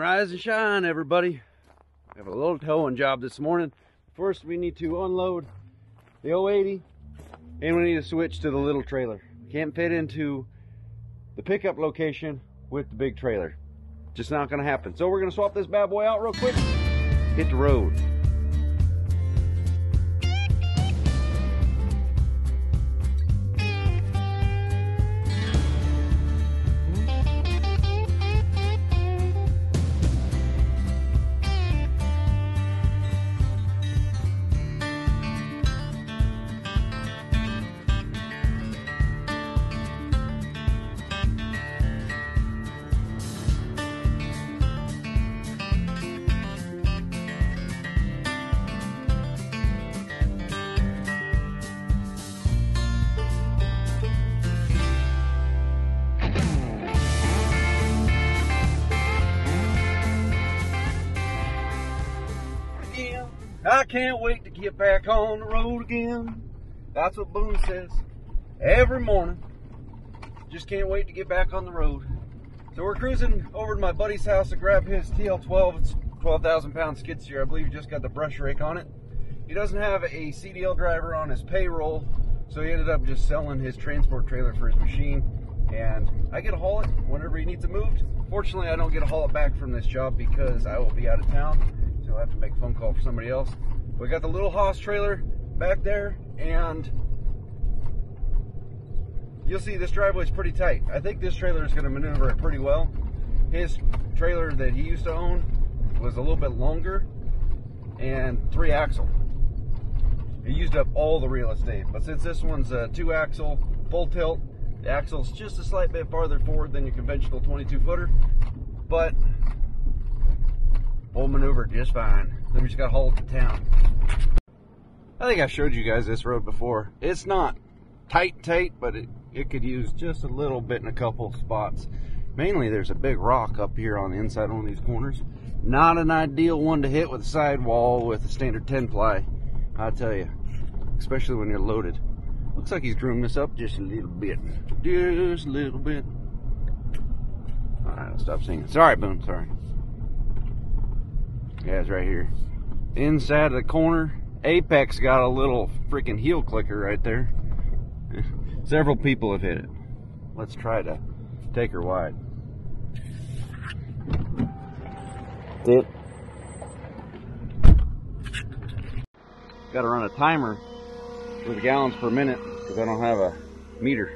Rise and shine, everybody. We have a little towing job this morning. First, we need to unload the 080, and we need to switch to the little trailer. Can't fit into the pickup location with the big trailer. Just not gonna happen. So we're gonna swap this bad boy out real quick, hit the road. I can't wait to get back on the road again. That's what Boone says every morning. Just can't wait to get back on the road. So we're cruising over to my buddy's house to grab his TL12. It's 12,000 pound skid steer. I believe he just got the brush rake on it. He doesn't have a CDL driver on his payroll, so he ended up just selling his transport trailer for his machine. And I get to haul it whenever he needs it moved. Fortunately, I don't get to haul it back from this job because I will be out of town. So I'll have to make a phone call for somebody else. We got the little Haas trailer back there, and you'll see this driveway is pretty tight. I think this trailer is going to maneuver it pretty well. His trailer that he used to own was a little bit longer and 3-axle. It used up all the real estate, but since this one's a 2-axle full tilt, the axle's just a slight bit farther forward than your conventional 22-footer, but we'll maneuver just fine. Then we just got to haul it to town. I think I showed you guys this road before. It's not tight, but it could use just a little bit in a couple spots. Mainly there's a big rock up here on the inside of one of these corners. Not an ideal one to hit with a sidewall with a standard 10-ply, I tell you. Especially when you're loaded. Looks like he's groomed this up just a little bit. Just a little bit. Alright, I'll stop singing. Sorry, Boone, sorry. Yeah, it's right here. Inside of the corner, Apex got a little freaking heel clicker right there. Several people have hit it. Let's try to take her wide. That's it. Got to run a timer with gallons per minute because I don't have a meter.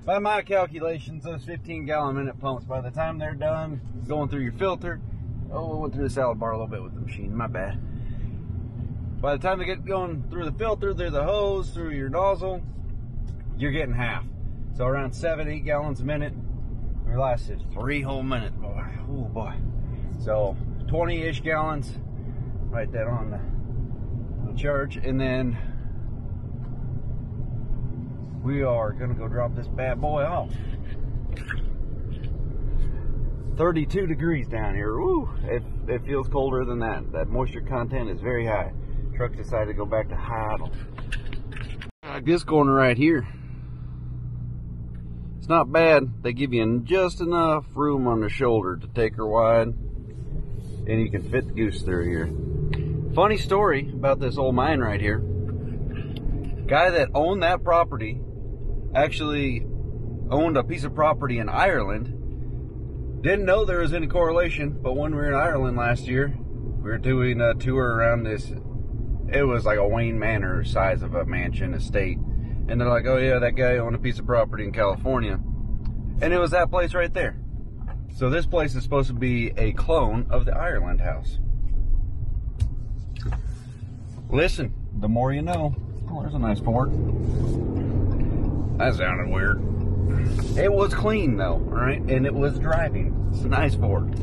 By my calculations, those 15-gallon-minute pumps, by the time they're done going through your filter, oh, we went through the salad bar a little bit with the machine, my bad. By the time they get going through the filter, through the hose, through your nozzle, you're getting half. So around 7-8 gallons a minute. It lasted 3 whole minutes, boy. Oh boy. So 20-ish gallons. Write that on the charge, and then we are gonna go drop this bad boy off. 32 degrees down here. Woo! It feels colder than that. That moisture content is very high. Truck decided to go back to high idle. Like this corner right here. It's not bad. They give you just enough room on the shoulder to take her wide, and you can fit the goose through here. Funny story about this old mine right here. Guy that owned that property actually owned a piece of property in Ireland. Didn't know there was any correlation, but when we were in Ireland last year, we were doing a tour around this. It was like a Wayne Manor size of a mansion estate. And they're like, oh yeah, that guy owned a piece of property in California. And it was that place right there. So this place is supposed to be a clone of the Ireland house. Listen, the more you know. Oh, there's a nice Ford. That sounded weird. It was clean though, all right? And it was driving. It's a nice Ford.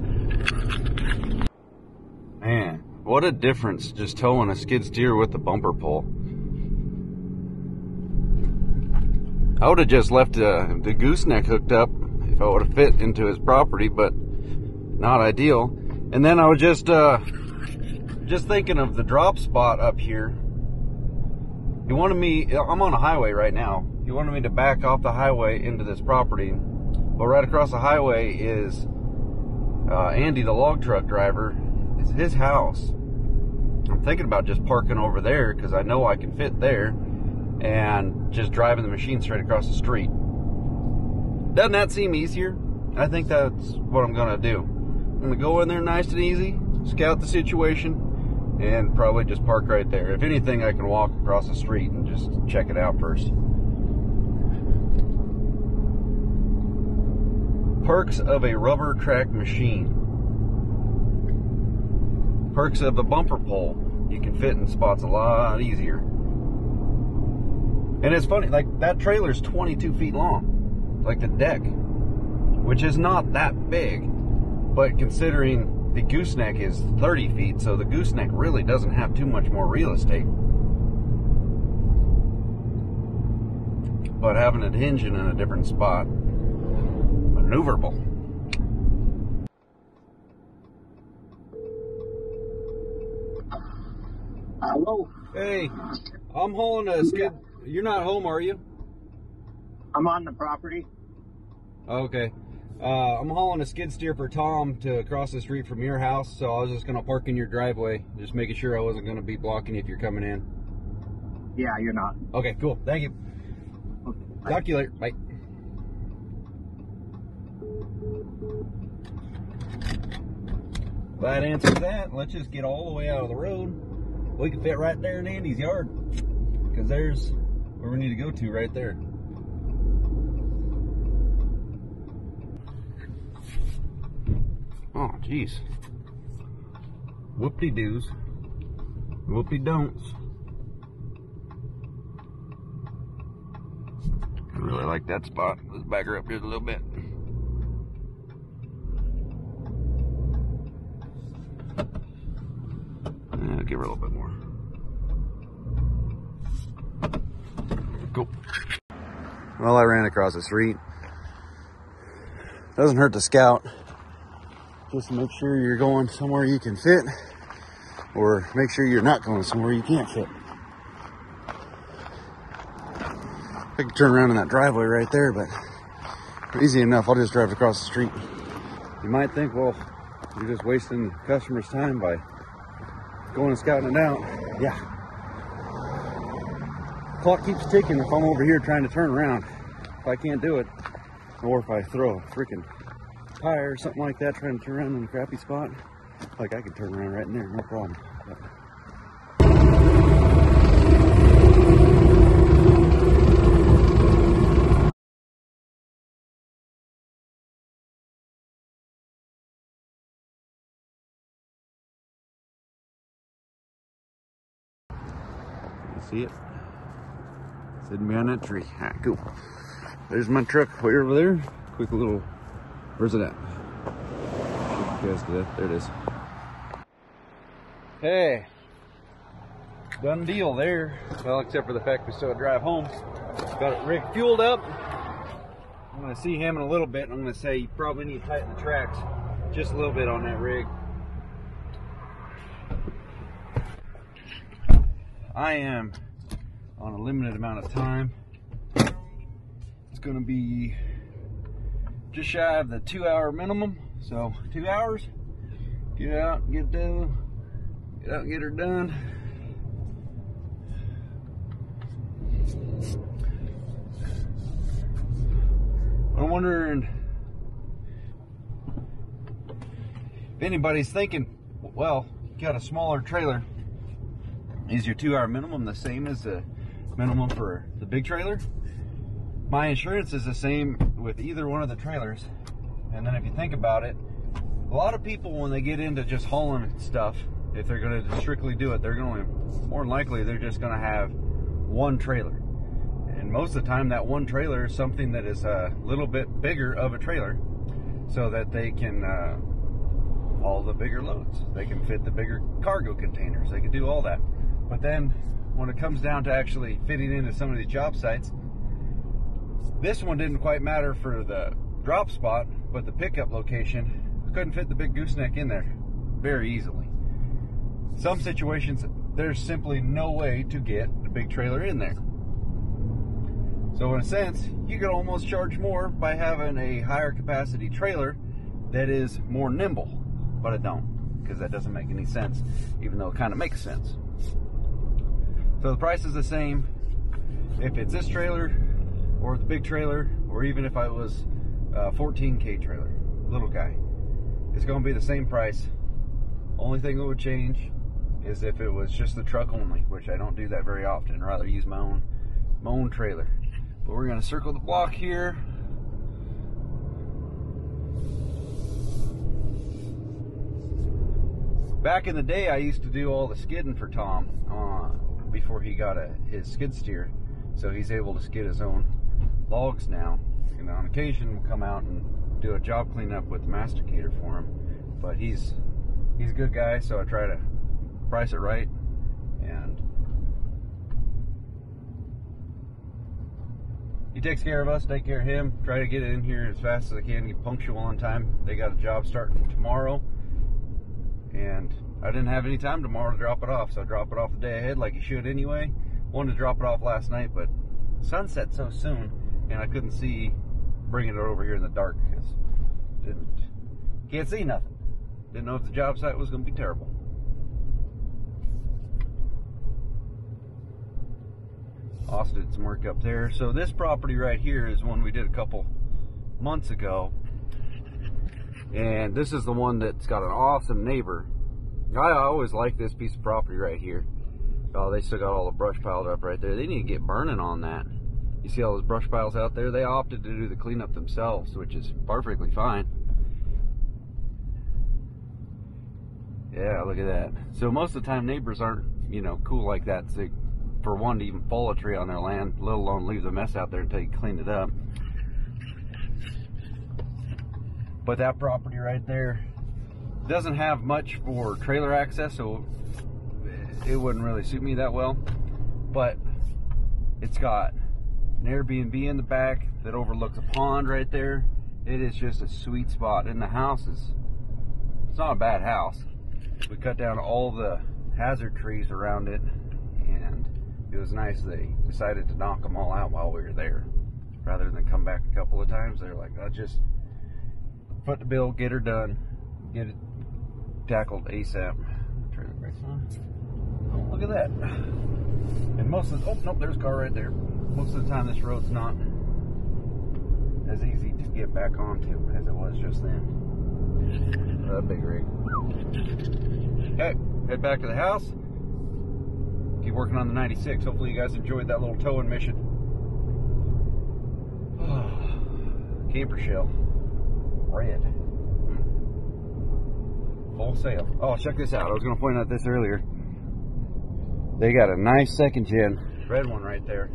Man, what a difference just towing a skid steer with the bumper pull. I would have just left the gooseneck hooked up if I would have fit into his property, but not ideal. And then I was just thinking of the drop spot up here. He wanted me, I'm on a highway right now. He wanted me to back off the highway into this property. But right across the highway is Andy, the log truck driver. It's his house. I'm thinking about just parking over there because I know I can fit there and just driving the machine straight across the street. Doesn't that seem easier? I think that's what I'm gonna do. I'm gonna go in there nice and easy, scout the situation, and probably just park right there. If anything, I can walk across the street and just check it out first. Perks of a rubber track machine. Perks of a bumper pull. You can fit in spots a lot easier. And it's funny, like that trailer's 22 feet long. Like the deck, which is not that big, but considering the gooseneck is 30 feet, so the gooseneck really doesn't have too much more real estate. But having it hinging in a different spot, maneuverable. Hello? Hey, I'm hauling a skid. You're not home, are you? I'm on the property. Okay. I'm hauling a skid steer for Tom to cross the street from your house, so I was just going to park in your driveway, just making sure I wasn't going to be blocking you if you're coming in. Yeah, you're not. Okay, cool. Thank you. Okay, Talk to you later. Bye. That answers that. Let's just get all the way out of the road. We can fit right there in Andy's yard, because there's where we need to go to right there. Oh, jeez. Whoop-de-doos. Whoop-de-don'ts. I really like that spot. Let's back her up just a little bit. Give her a little bit more. Cool. Well, I ran across the street. Doesn't hurt to scout. Just to make sure you're going somewhere you can fit, or make sure you're not going somewhere you can't fit. I can turn around in that driveway right there, but easy enough. I'll just drive across the street. You might think, well, you're just wasting the customer's time by going and scouting it out. Yeah. Clock keeps ticking if I'm over here trying to turn around. If I can't do it, or if I throw a freaking tire or something like that trying to turn around in a crappy spot, like I could turn around right in there, no problem. But see it? Sitting behind that tree. All right, cool. There's my truck way over there. Quick little, where's it at? Shoot you guys to that. There it is. Hey, done deal there. Well, except for the fact we still have to drive home. Got it rig fueled up. I'm gonna see him in a little bit. I'm gonna say you probably need to tighten the tracks just a little bit on that rig. I am on a limited amount of time. It's going to be just shy of the 2-hour minimum. So 2 hours, get out, get done, get out and get her done. I'm wondering if anybody's thinking, well, you got a smaller trailer. Is your 2-hour minimum the same as the minimum for the big trailer? My insurance is the same with either one of the trailers, And then if you think about it, a lot of people, when they get into just hauling stuff, if they're going to strictly do it, they're going to, more than likely, they're just going to have one trailer. And most of the time, that one trailer is something that is a little bit bigger of a trailer, so that they can haul the bigger loads. They can fit the bigger cargo containers. They can do all that. But then, when it comes down to actually fitting into some of these job sites, this one didn't quite matter for the drop spot, but the pickup location couldn't fit the big gooseneck in there very easily. Some situations, there's simply no way to get the big trailer in there. So in a sense, you could almost charge more by having a higher capacity trailer that is more nimble, but it don't, because that doesn't make any sense, even though it kind of makes sense. So the price is the same if it's this trailer or the big trailer, or even if I was a 14K trailer, little guy. It's going to be the same price. Only thing that would change is if it was just the truck only, which I don't do that very often. I'd rather use my own trailer. But we're going to circle the block here. Back in the day, I used to do all the skidding for Tom before he got his skid steer, so he's able to skid his own logs now. And on occasion, we'll come out and do a job cleanup with the masticator for him. But he's a good guy, so I try to price it right. And he takes care of us, take care of him. Try to get it in here as fast as I can, get punctual on time. They got a job starting tomorrow, and I didn't have any time tomorrow to drop it off, so I drop it off the day ahead like you should anyway. Wanted to drop it off last night, but sunset so soon, and I couldn't see bringing it over here in the dark because can't see nothing. Didn't know if the job site was going to be terrible. Austin did some work up there. So this property right here is one we did a couple months ago, and this is the one that's got an awesome neighbor. I always like this piece of property right here. Oh, they still got all the brush piled up right there. They need to get burning on that. You see all those brush piles out there? They opted to do the cleanup themselves, which is perfectly fine. Yeah, look at that. So most of the time, neighbors aren't, cool like that. So for one to even fall a tree on their land, let alone leave the mess out there until you clean it up. But that property right there doesn't have much for trailer access, so it wouldn't really suit me that well. But it's got an Airbnb in the back that overlooks a pond right there. It is just a sweet spot. And the house it's not a bad house. We cut down all the hazard trees around it, and it was nice they decided to knock them all out while we were there, rather than come back a couple of times. They're like, let's just foot the bill, get her done, get it tackled ASAP. Turn the brakes on. Oh, look at that. And most of the, oh nope, there's a car right there. Most of the time this road's not as easy to get back onto as it was just then. Big rig. Okay, head back to the house. Keep working on the 96. Hopefully you guys enjoyed that little towing mission. Camper shell. Red. Full sail. Oh, check this out. I was going to point out this earlier. They got a nice second gen red one right there.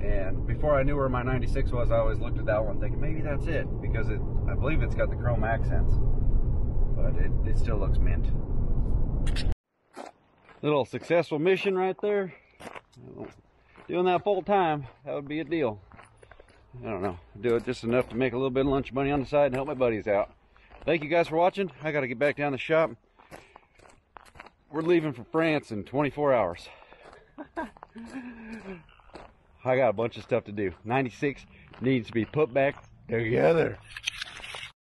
And before I knew where my 96 was, I always looked at that one thinking maybe that's it, because I believe it's got the chrome accents. But it still looks mint. Little successful mission right there. Doing that full time, that would be a deal. I don't know. Do it just enough to make a little bit of lunch money on the side and help my buddies out. Thank you guys for watching. I got to get back down the shop. We're leaving for France in 24 hours. I got a bunch of stuff to do. 96 needs to be put back together.